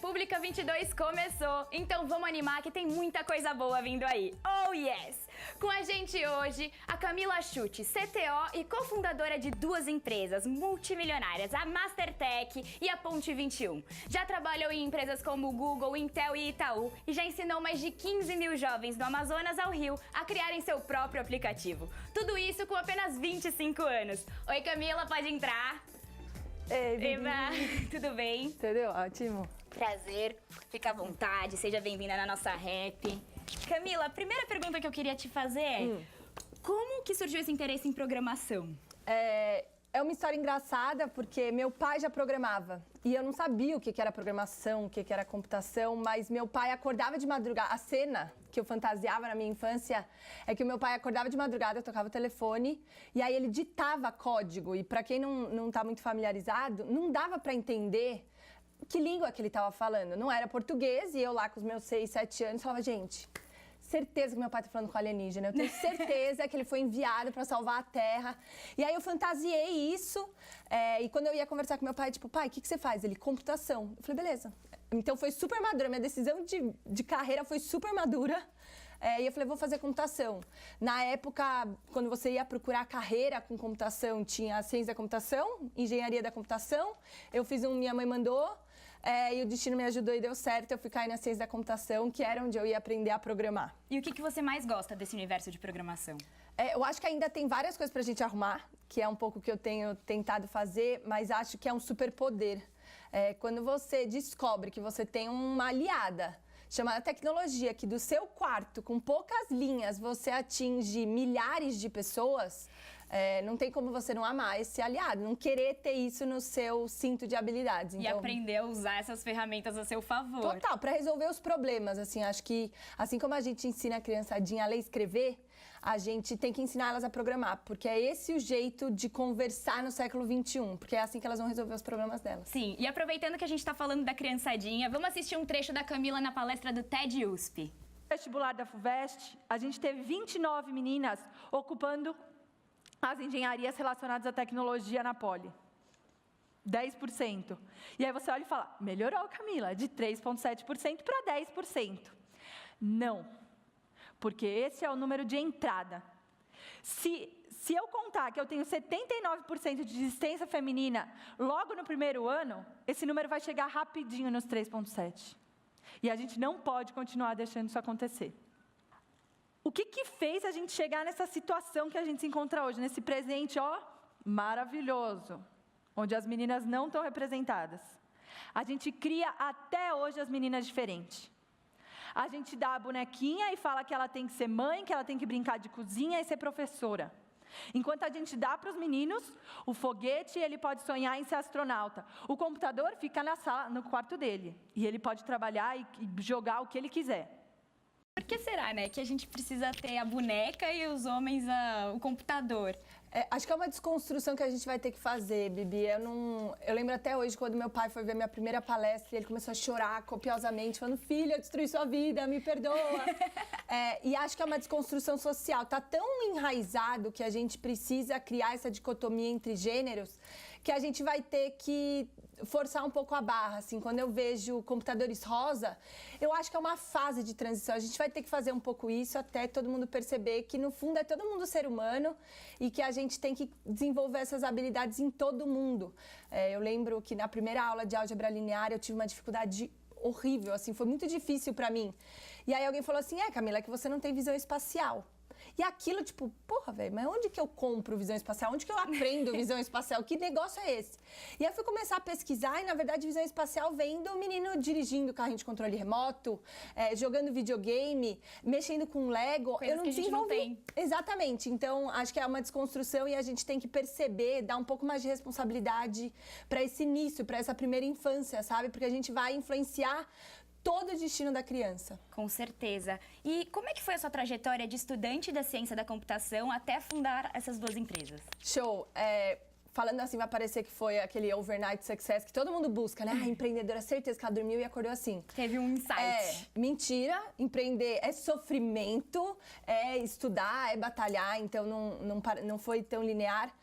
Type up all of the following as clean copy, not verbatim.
República 22 começou, então vamos animar que tem muita coisa boa vindo aí. Oh yes! Com a gente hoje, a Camila Schutte, CTO e cofundadora de duas empresas multimilionárias, a Mastertech e a Ponte 21. Já trabalhou em empresas como Google, Intel e Itaú e já ensinou mais de 15 mil jovens do Amazonas ao Rio a criarem seu próprio aplicativo. Tudo isso com apenas 25 anos. Oi Camila, pode entrar. Ei, Bibi. Eva, tudo bem? Tudo ótimo. Prazer, fica à vontade, seja bem-vinda na nossa rap. Camila, a primeira pergunta que eu queria te fazer é como que surgiu esse interesse em programação? É uma história engraçada porque meu pai já programava e eu não sabia o que era programação, o que era computação, mas meu pai acordava de madrugada. A cena que eu fantasiava na minha infância é que o meu pai acordava de madrugada, eu tocava o telefone e aí ele ditava código. E para quem não tá muito familiarizado, não dava para entender que língua que ele tava falando. Não era português e eu lá com os meus 6, 7 anos falava, gente, certeza que meu pai tá falando com alienígena. Eu tenho certeza que ele foi enviado pra salvar a Terra. E aí eu fantasiei isso. E quando eu ia conversar com meu pai, tipo, pai, o que você faz? Ele, computação. Eu falei, beleza. Então foi super madura. Minha decisão de carreira foi super madura. E eu falei, vou fazer computação. Na época, quando você ia procurar carreira com computação, tinha ciência da computação, engenharia da computação. Eu fiz minha mãe mandou. E o destino me ajudou e deu certo. Eu fui cair na ciência da computação, que era onde eu ia aprender a programar. E o que você mais gosta desse universo de programação? Eu acho que ainda tem várias coisas pra gente arrumar, que é um pouco o que eu tenho tentado fazer, mas acho que é um superpoder. Quando você descobre que você tem uma aliada chamada tecnologia, que do seu quarto, com poucas linhas, você atinge milhares de pessoas, não tem como você não amar esse aliado, não querer ter isso no seu cinto de habilidades. E aprender a usar essas ferramentas a seu favor. Total, para resolver os problemas, assim, acho que assim como a gente ensina a criançadinha a ler e escrever, a gente tem que ensinar elas a programar, porque é esse o jeito de conversar no século XXI, porque é assim que elas vão resolver os problemas delas. Sim, e aproveitando que a gente tá falando da criançadinha, vamos assistir um trecho da Camila na palestra do TED USP. No vestibular da FUVEST, a gente teve 29 meninas ocupando as engenharias relacionadas à tecnologia na Poli. 10%. E aí você olha e fala, melhorou, Camila, de 3,7% para 10%. Não, porque esse é o número de entrada. Se eu contar que eu tenho 79% de existência feminina logo no primeiro ano, esse número vai chegar rapidinho nos 3,7%. E a gente não pode continuar deixando isso acontecer. O que fez a gente chegar nessa situação que a gente se encontra hoje, nesse presente, maravilhoso, onde as meninas não estão representadas? A gente cria até hoje as meninas diferentes. A gente dá a bonequinha e fala que ela tem que ser mãe, que ela tem que brincar de cozinha e ser professora. Enquanto a gente dá para os meninos o foguete, ele pode sonhar em ser astronauta. O computador fica na sala, no quarto dele. E ele pode trabalhar e jogar o que ele quiser. Por que será, né, que a gente precisa ter a boneca e os homens o computador? Acho que é uma desconstrução que a gente vai ter que fazer, Bibi. Eu lembro até hoje, quando meu pai foi ver minha primeira palestra, ele começou a chorar copiosamente, falando, filha, eu destruí sua vida, me perdoa. E acho que é uma desconstrução social. Tá tão enraizado que a gente precisa criar essa dicotomia entre gêneros, que a gente vai ter que forçar um pouco a barra, assim. Quando eu vejo computadores rosa, eu acho que é uma fase de transição. A gente vai ter que fazer um pouco isso até todo mundo perceber que, no fundo, é todo mundo ser humano e que a gente tem que desenvolver essas habilidades em todo mundo. Eu lembro que na primeira aula de álgebra linear eu tive uma dificuldade horrível, assim, foi muito difícil pra mim. E aí alguém falou assim, Camila, é que você não tem visão espacial. E aquilo, tipo, porra, velho, mas onde que eu compro visão espacial? Onde que eu aprendo visão espacial? Que negócio é esse? E aí eu fui começar a pesquisar e, na verdade, visão espacial vem do menino dirigindo carrinho de controle remoto, jogando videogame, mexendo com Lego. Coisas eu não que a gente desenvolvi. não tem. Exatamente. Então, acho que é uma desconstrução e a gente tem que perceber, dar um pouco mais de responsabilidade para esse início, para essa primeira infância, sabe? Porque a gente vai influenciar todo o destino da criança. Com certeza. E como é que foi a sua trajetória de estudante da ciência da computação até fundar essas duas empresas? Show. Falando assim, vai parecer que foi aquele overnight success que todo mundo busca, né? A empreendedora, certeza que ela dormiu e acordou assim. Teve um insight. Mentira. Empreender é sofrimento, é estudar, é batalhar, então não foi tão linear.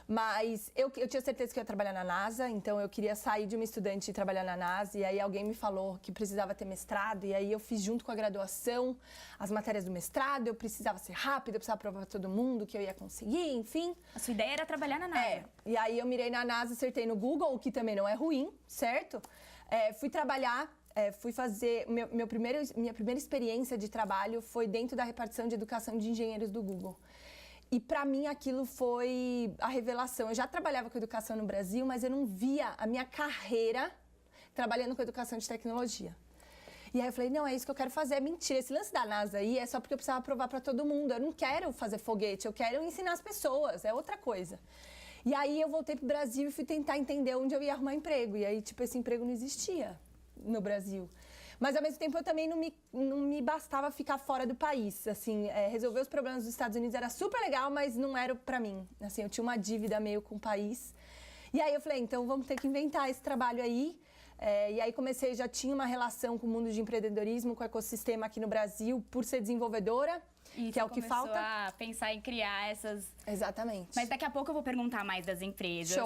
Mas eu tinha certeza que eu ia trabalhar na NASA, então eu queria sair de uma estudante e trabalhar na NASA. E aí alguém me falou que precisava ter mestrado, e aí eu fiz junto com a graduação as matérias do mestrado. Eu precisava ser rápida, eu precisava provar para todo mundo que eu ia conseguir, enfim. A sua ideia era trabalhar na NASA. E aí eu mirei na NASA, acertei no Google, o que também não é ruim, certo? Fui trabalhar, fui fazer... Minha primeira experiência de trabalho foi dentro da repartição de educação de engenheiros do Google. E para mim aquilo foi a revelação. Eu já trabalhava com educação no Brasil, mas eu não via a minha carreira trabalhando com educação de tecnologia. E aí eu falei, não, é isso que eu quero fazer. Mentira, esse lance da NASA aí é só porque eu precisava provar para todo mundo. Eu não quero fazer foguete, eu quero ensinar as pessoas, é outra coisa. E aí eu voltei pro Brasil e fui tentar entender onde eu ia arrumar emprego. E aí, tipo, esse emprego não existia no Brasil. Mas, ao mesmo tempo, eu também não me bastava ficar fora do país. Assim, resolver os problemas dos Estados Unidos era super legal, mas não era pra mim. Assim, eu tinha uma dívida meio com o país. E aí eu falei, então vamos ter que inventar esse trabalho aí. E aí comecei, já tinha uma relação com o mundo de empreendedorismo, com o ecossistema aqui no Brasil, por ser desenvolvedora, que é o que falta. A pensar em criar essas... Exatamente. Mas daqui a pouco eu vou perguntar mais das empresas. Show.